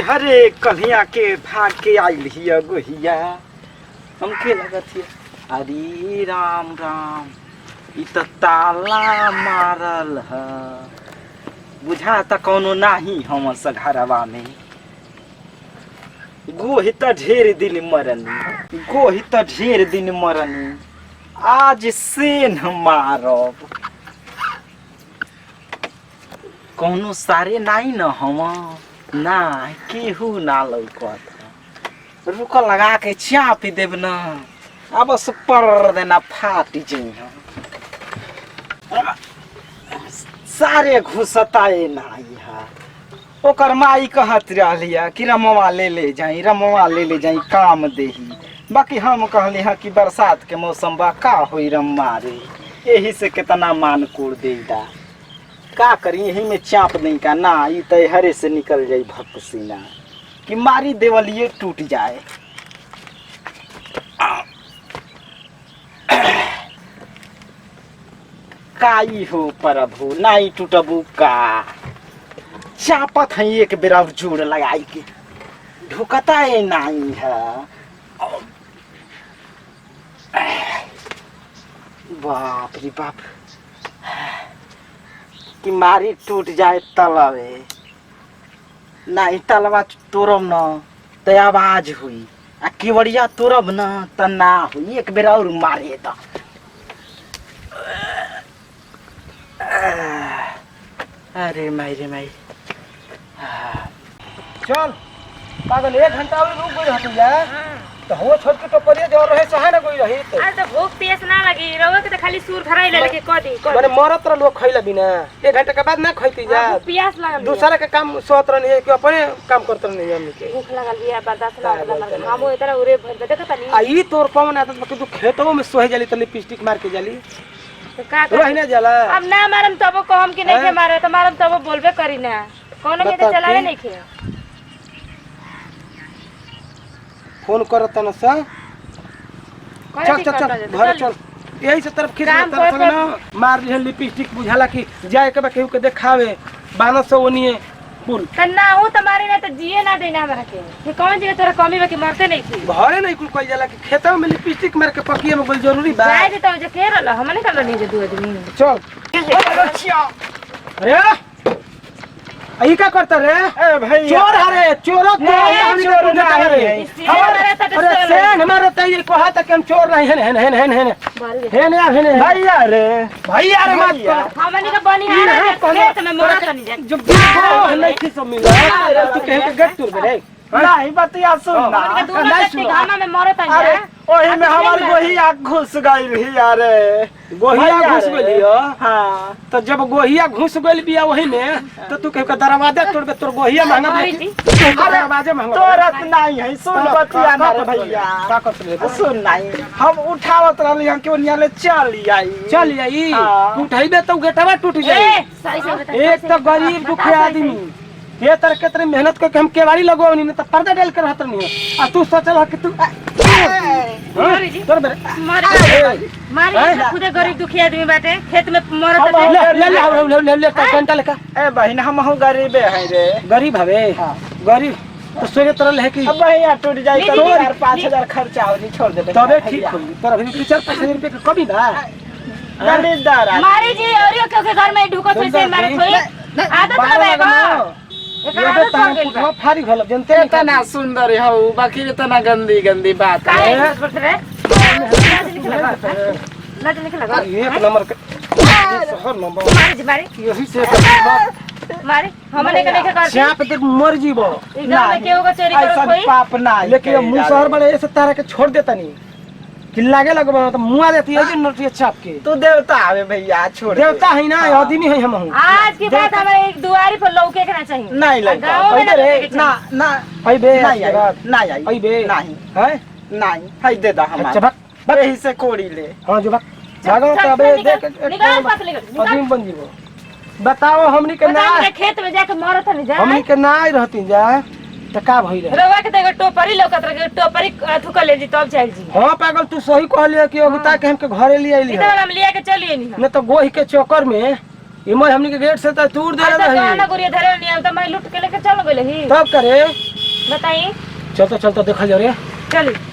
हरे कन्हैया के भाग के आइल हिया गोहिया हमके लगत हिया हरी राम राम इ त ताला मारल ह बुझा त कौनो नाही हम सघरवा में गोही त ढेर दिन मरनी आज सेन मारब कौनो सारे नाही न हम ना केहू ना लौकत रुक लगा के चाप देब न अब सुपर देना फाट जाइ सारे घुसताए नाही है ओकर माई कहत रहलिया कि रमवा ले जाई काम देही बाकी हम कहली हाँ कि बरसात के मौसम बा का होई रम मारे यही से कितना मान कोड़ देगा का करी यही में चाप नहीं का ना ई त हरे से निकल जाई भक्सीना कि मारी देवलिए टूट जाए काई हो प्रभु नाई टूटबू का चापत है एक बेरा जोड़ लगाई के ढुकता है नहीं है बाप रे बाप कि मारी टूट जाए तलवे नहीं तलवा तोड़ब न तो आवाज हुई आ केवड़िया तोड़ब न तो ना हुई एक बेर और मारे तो अरे माई रे माई चल पागल 1 घंटा और रुक गई हट जा तो हो छोड़ के तो परिया जो रहे सहा ना कोई रही तो आज तो भूख प्यास ना लगी रहो के तो खाली सूर धराई ले के कदी माने मरत रह लोग खइला बिना 1 घंटा के बाद ना खइती जा प्यास लागल दूसरा के काम सोत रहनी है कि अपने काम करत रहनी हमनी के भूख लागल बिया बर्दाश्त ना लागल हम इधर उरे भर देखत तनी आ ई तोर कौन आदत बा कि तू खेतों में सोहे जाली त लिपस्टिक मार के जाली तो का रही ना जाला अब ना मारम तब कहम कि नहीं के मारे तो मारम तब बोलबे करी ना कोनो के तो चलावे नहीं खे फोन करत न सा चल चल चल घर चल यही से तरफ खींच तरफ ना मार लिहन लिपस्टिक बुझाला कि जाए के बा केहू के देखावे 1200 ओनिए पुल कन्ना हो तुम्हारे ना तो जिए ना देना हमरा के कि कौन जगह तोरा कमी बा कि मरते नहीं थी घरे नहीं कुल कइल जाला कि खेतों में लिपस्टिक मार के पकिए में बोल जरूरी बा जाए तो जे के रहल हमने कर नहीं जे दू आदमी चल अरे आई का करता रे ए भाई चोर हरे चोरो तो हमनी के पूजा करे अरे सेन हमारे त ये कहा त कि हम चोर नहीं है भैया रे भैया रे मत कर हमने के बनी है खेत में मोरा तनी जा जो देखो नहीं की सब मिला तू कहे के गेट तुर रे नहीं बतिया सुन ना हमने के दूर से घामा में मोरा तनी अरे ओही में हमार गोहिया घुस गइल हिया रे गोहिया घुस गइल हो हां तो जब गोहिया घुस गइल बिया वही में तो तू कहे के दरवाजा तोड़ के तोर गोहिया महंगा बेची दरवाजा महंगा तोरत नहीं है सुन बतिया ना रे भैया का करत रे सुन नहीं हम उठावत रहली हम क्यों निया ले चल आई उठाइबे तो गेटवा टूट जाई एक तो गरीब दुखिया आदमी ये तर कितने मेहनत करके हम केवाड़ी लगवानी न त पर्दा डाल के रहत नहीं आ तू सोचल कि तू मारी जी तोर बेरे मारी खुदे गरीब दुखिया आदमी बाटे खेत में मरत ले घंटा लेका ए बहन हम हो गरीबे है रे गरीब हवे गरीब तो सोचे तरल है कि अब भैया टूट जाई तो 4-5,000 खर्चा हो छोड़ दे तबे ठीक हो तोरा भी 4-5,000 रुपया के कमी बा गरीबदार मारी जी और के घर में ढुको से मारे कोई आदत रहेगा ये तो तार पुटवा फारी भल जनते इतना सुंदर हो बाकी इतना गंदी बात काहे है करत रे ना निकल एक नंबर के शहर नंबर मारी जी मारी यही से मारी हमने के नहीं कर चाप देख मर जीवो एकदम में केहू का चोरी कर कोई पाप ना लेकिन मुंह शहर बड़े ऐसे तारा के छोड़ देता नहीं कि लागे लगबा तो मुआ देती है कि नोटिया छाप के तू देवता हवे भैया छोड़ देवता है ना आदमी है हम आज के बाद हमें एक दुआरी पर लौके के ना चाहिए नहीं लगता गाँव में ना लौके के ना चाहिए। ना अइबे नहीं आई अइबे नहीं है नहीं है दे दा अच्छा हमारा बक यही से कोड़ी ले हां जो बक भागो तो अबे देख निकाल पास लेकर आदमी बन जीवो बताओ हमनी के ना खेत में जाके मरत नहीं जा हमनी के ना आई रहती जा त का भई रे रवा के तो टोपरी लौकत रहे टोपरी थुक ले जी तब चल जी हां पागल तू सही कहलिए कि अगुता के हमके घरे ले आइली इधर हम लिया के चलिए नहीं न तो गोही के चक्कर में इमय हमनी के गेट से त दूर दे आज तो रही गाना गुरिया धरे नहीं तो मैं लूट के लेके चल गइल ही तब करे बताइए। चलता चलता देखा जा रे चलिए।